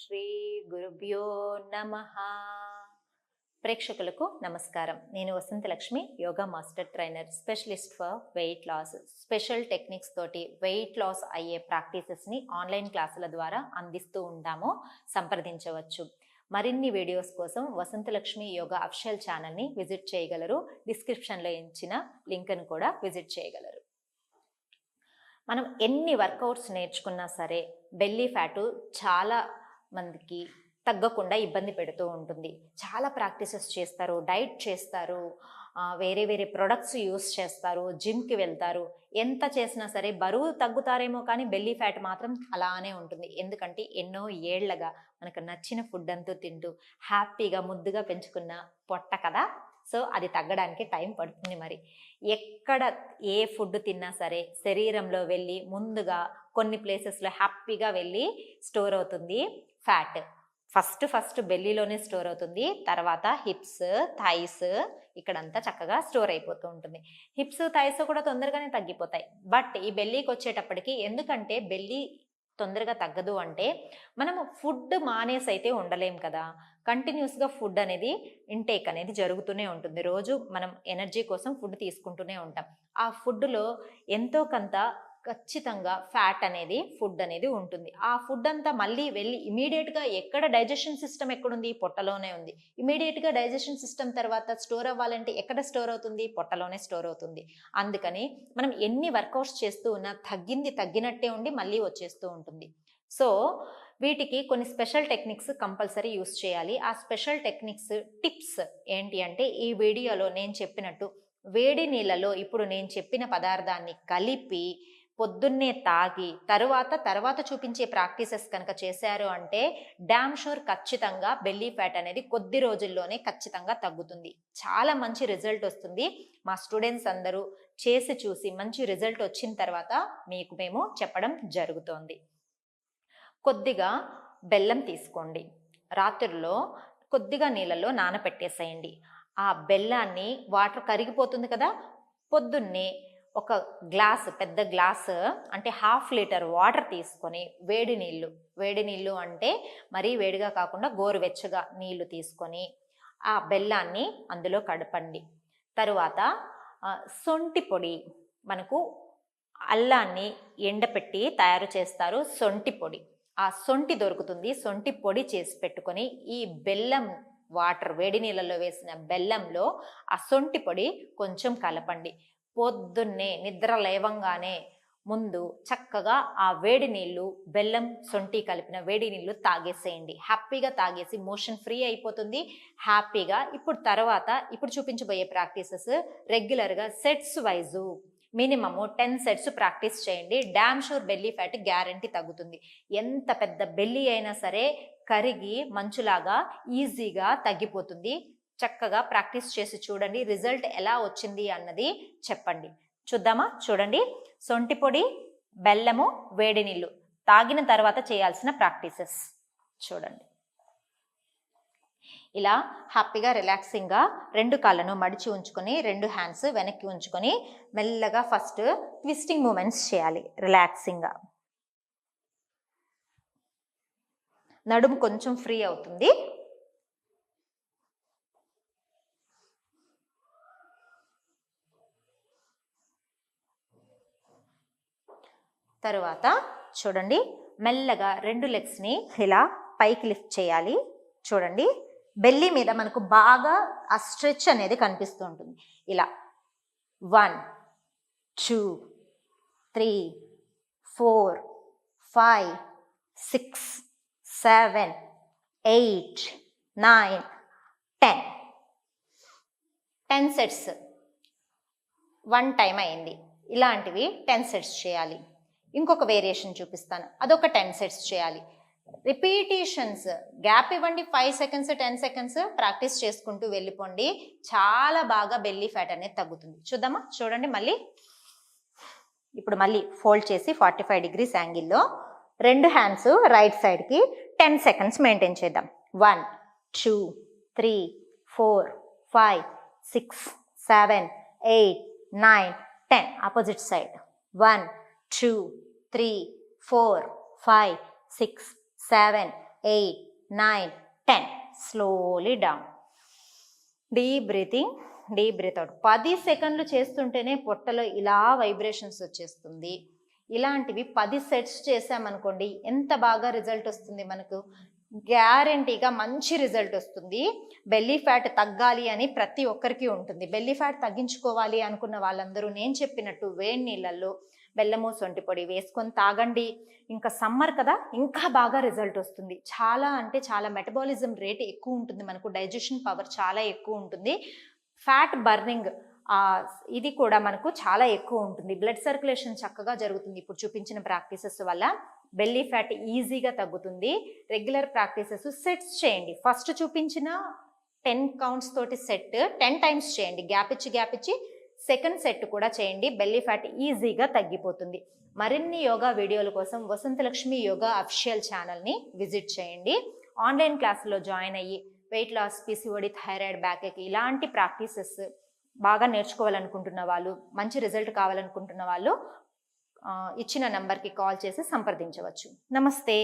శ్రీ గురుభ్యో నమః. ప్రేక్షకులకు నమస్కారం. నేను Vasantalakshmi, yoga master trainer, specialist for weight loss. Special techniques తోటి వెయిట్ లాస్ అయ్యే ప్రాక్టీసెస్ని ఆన్లైన్ క్లాసుల ద్వారా అందిస్తూ ఉంటాము. సంప్రదించవచ్చు. మరిన్ని వీడియోస్ కోసం వసంతలక్ష్మి యోగా అఫిషియల్ ఛానల్ని విజిట్ చేయగలరు. డిస్క్రిప్షన్లో ఇచ్చిన లింక్ను కూడా విజిట్ చేయగలరు. మనం ఎన్ని వర్కౌట్స్ నేర్చుకున్నా సరే బెల్లీ ఫ్యాటు చాలా మందికి తగ్గకుండా ఇబ్బంది పెడుతూ ఉంటుంది. చాలా ప్రాక్టీసెస్ చేస్తారు, డైట్ చేస్తారు, వేరే వేరే ప్రొడక్ట్స్ యూస్ చేస్తారు, జిమ్కి వెళ్తారు. ఎంత చేసినా సరే బరువు తగ్గుతారేమో కానీ బెల్లీ ఫ్యాట్ మాత్రం అలానే ఉంటుంది. ఎందుకంటే ఎన్నో ఏళ్లగా మనకు నచ్చిన ఫుడ్ అంతా తింటూ హ్యాపీగా ముద్దుగా పెంచుకున్న పొట్ట కదా. సో అది తగ్గడానికి టైం పడుతుంది. మరి ఎక్కడ ఏ ఫుడ్ తిన్నా సరే శరీరంలో వెళ్ళి ముందుగా కొన్ని ప్లేసెస్లో హ్యాపీగా వెళ్ళి స్టోర్ అవుతుంది ఫ్యాట్. ఫస్ట్ బెల్లీలోనే స్టోర్ అవుతుంది. తర్వాత హిప్స్, థైస్ ఇక్కడంతా చక్కగా స్టోర్ అయిపోతూ ఉంటుంది. హిప్స్, థైస్ కూడా తొందరగానే తగ్గిపోతాయి. బట్ ఈ బెల్లీకి వచ్చేటప్పటికి ఎందుకంటే బెల్లీ తొందరగా తగ్గదు అంటే మనము ఫుడ్ మానేసి అయితే ఉండలేం కదా. కంటిన్యూస్గా ఫుడ్ అనేది ఇంటేక్ అనేది జరుగుతూనే ఉంటుంది. రోజు మనం ఎనర్జీ కోసం ఫుడ్ తీసుకుంటూనే ఉంటాం. ఆ ఫుడ్లో ఎంతో కొంత ఖచ్చితంగా ఫ్యాట్ అనేది ఫుడ్ అనేది ఉంటుంది. ఆ ఫుడ్ అంతా మళ్ళీ వెళ్ళి ఇమీడియట్గా ఎక్కడ డైజెషన్ సిస్టమ్ ఎక్కడుంది? పొట్టలోనే ఉంది. ఇమీడియట్గా డైజెషన్ సిస్టమ్ తర్వాత స్టోర్ అవ్వాలంటే ఎక్కడ స్టోర్ అవుతుంది? పొట్టలోనే స్టోర్ అవుతుంది. అందుకని మనం ఎన్ని వర్కౌట్స్ చేస్తూ ఉన్నా తగ్గినట్టే ఉండి మళ్ళీ వచ్చేస్తూ ఉంటుంది. సో వీటికి కొన్ని స్పెషల్ టెక్నిక్స్ కంపల్సరీ యూస్ చేయాలి. ఆ స్పెషల్ టెక్నిక్స్ టిప్స్ ఏంటి అంటే ఈ వీడియోలో నేను చెప్పినట్టు వేడి నీళ్ళలో ఇప్పుడు నేను చెప్పిన పదార్థాన్ని కలిపి పొద్దున్నే తాగి తర్వాత చూపించే ప్రాక్టీసెస్ కనుక చేశారు అంటే డామ్ షూర్ ఖచ్చితంగా బెల్లీ ఫ్యాట్ అనేది కొద్ది రోజుల్లోనే ఖచ్చితంగా తగ్గుతుంది. చాలా మంచి రిజల్ట్ వస్తుంది. మా స్టూడెంట్స్ అందరూ చేసి చూసి మంచి రిజల్ట్ వచ్చిన తర్వాత మీకు మేము చెప్పడం జరుగుతోంది. కొద్దిగా బెల్లం తీసుకోండి. రాత్రిలో కొద్దిగా నీళ్ళలో నానపెట్టేసేయండి. ఆ బెల్లాన్ని వాటర్ కరిగిపోతుంది కదా, పొద్దున్నే ఒక గ్లాసు, పెద్ద గ్లాసు అంటే 1/2 లీటర్ వాటర్ తీసుకొని వేడి నీళ్ళు అంటే మరీ వేడిగా కాకుండా గోరువెచ్చగా నీళ్లు తీసుకొని ఆ బెల్లాన్ని అందులో కడపండి. తరువాత సొంటి పొడి, మనకు అల్లాన్ని ఎండపెట్టి తయారు చేస్తారు సొంటి పొడి. ఆ సొంటి దొరుకుతుంది. సొంటి పొడి చేసి పెట్టుకొని ఈ బెల్లం వాటర్, వేడి నీళ్ళలో వేసిన బెల్లంలో ఆ సొంటి పొడి కొంచెం కలపండి. పొద్దున్నే నిద్ర లేవంగానే ముందు చక్కగా ఆ వేడి నీళ్ళు, బెల్లం సొంటి కలిపిన వేడి నీళ్ళు తాగేసేయండి. హ్యాపీగా తాగేసి మోషన్ ఫ్రీ అయిపోతుంది హ్యాపీగా. ఇప్పుడు చూపించబోయే ప్రాక్టీసెస్ రెగ్యులర్గా sets wise minimum 10 sets practice చేయండి. Damn sure belly fat guarantee తగ్గుతుంది. ఎంత పెద్ద బెల్లీ అయినా సరే కరిగి మంచులాగా ఈజీగా తగ్గిపోతుంది. చక్కగా ప్రాక్టీస్ చేసి చూడండి. రిజల్ట్ ఎలా వచ్చింది అన్నది చెప్పండి. చూద్దామా? చూడండి, సొంటి పొడి, బెల్లము, వేడి నీళ్ళు తాగిన తర్వాత చేయాల్సిన ప్రాక్టీసెస్ చూడండి. ఇలా హ్యాపీగా రిలాక్సింగ్గా 2 కాళ్ళను మడిచి ఉంచుకొని 2 హ్యాండ్స్ వెనక్కి ఉంచుకొని మెల్లగా ఫస్ట్ ట్విస్టింగ్ మూమెంట్స్ చేయాలి. రిలాక్సింగ్గా నడుము కొంచెం ఫ్రీ అవుతుంది. తరువాత చూడండి, మెల్లగా 2 లెగ్స్ని ఇలా పైకి లిఫ్ట్ చేయాలి. చూడండి, బెల్లీ మీద మనకు బాగా ఆ స్ట్రెచ్ అనేది కనిపిస్తూ ఉంటుంది. ఇలా 1 2 3 4 5 6 7 8 9 10 సెట్స్ 1 టైం అయింది. ఇలాంటివి 10 సెట్స్ చేయాలి. ఇంకొక వేరియేషన్ చూపిస్తాను, అదొక 10 సెట్స్ చేయాలి. రిపీటేషన్స్ గ్యాప్ ఇవ్వండి. 5 సెకండ్స్ 10 సెకండ్స్ ప్రాక్టీస్ చేసుకుంటూ వెళ్ళిపోండి. చాలా బాగా బెల్లీ ఫ్యాట్ అనేది తగ్గుతుంది. చూద్దామా? చూడండి, ఇప్పుడు మళ్ళీ ఫోల్డ్ చేసి 45 డిగ్రీస్ యాంగిల్లో 2 హ్యాండ్స్ రైట్ సైడ్కి 10 సెకండ్స్ మెయింటైన్ చేద్దాం. 1 2 3 4 5 6 7 8 9 10. Opposite side 1 2 3 4 5 6 7 8, 9, 10. Slowly down. Deep breathing, deep breath out. 10 సెకండ్లు చేస్తుంటేనే పొట్టలో ఇలా వైబ్రేషన్స్ వచ్చేస్తుంది. ఇలాంటివి 10 సెట్స్ చేసామనుకోండి, ఎంత బాగా రిజల్ట్ వస్తుంది మనకు. గ్యారంటీగా మంచి రిజల్ట్ వస్తుంది. బెల్లీ ఫ్యాట్ తగ్గాలి అని ప్రతి ఒక్కరికి ఉంటుంది. బెల్లీ ఫ్యాట్ తగ్గించుకోవాలి అనుకున్న వాళ్ళందరూ నేను చెప్పినట్టు వేడి నీళ్ళల్లో బెల్లము సొంటి పొడి వేసుకొని తాగండి. ఇంకా సమ్మర్ కదా, ఇంకా బాగా రిజల్ట్ వస్తుంది. చాలా అంటే చాలా మెటబాలిజం రేట్ ఎక్కువ ఉంటుంది మనకు. డైజెషన్ పవర్ చాలా ఎక్కువ ఉంటుంది. ఫ్యాట్ బర్నింగ్ ఇది కూడా మనకు చాలా ఎక్కువ ఉంటుంది. బ్లడ్ సర్క్యులేషన్ చక్కగా జరుగుతుంది. ఇప్పుడు చూపించిన ప్రాక్టీసెస్ వల్ల బెల్లీ ఫ్యాట్ ఈజీగా తగ్గుతుంది. రెగ్యులర్ ప్రాక్టీసెస్ సెట్స్ చేయండి. ఫస్ట్ చూపించిన 10 కౌంట్స్ తోటి సెట్ 10 టైమ్స్ చేయండి. గ్యాప్ ఇచ్చి సెకండ్ సెట్ కూడా చేయండి. బెల్లీ ఫ్యాట్ ఈజీగా తగ్గిపోతుంది. మరిన్ని యోగా వీడియోల కోసం వసంతలక్ష్మి యోగా అఫిషియల్ ఛానల్ని విజిట్ చేయండి. ఆన్లైన్ క్లాసులో జాయిన్ అయ్యి weight loss, PCOD, thyroid, backache ఇలాంటి ప్రాక్టీసెస్ బాగా నేర్చుకోవాలనుకుంటున్న వాళ్ళు, మంచి రిజల్ట్ కావాలనుకుంటున్న వాళ్ళు ఇచ్చిన నంబర్కి కాల్ చేసి సంప్రదించవచ్చు. నమస్తే.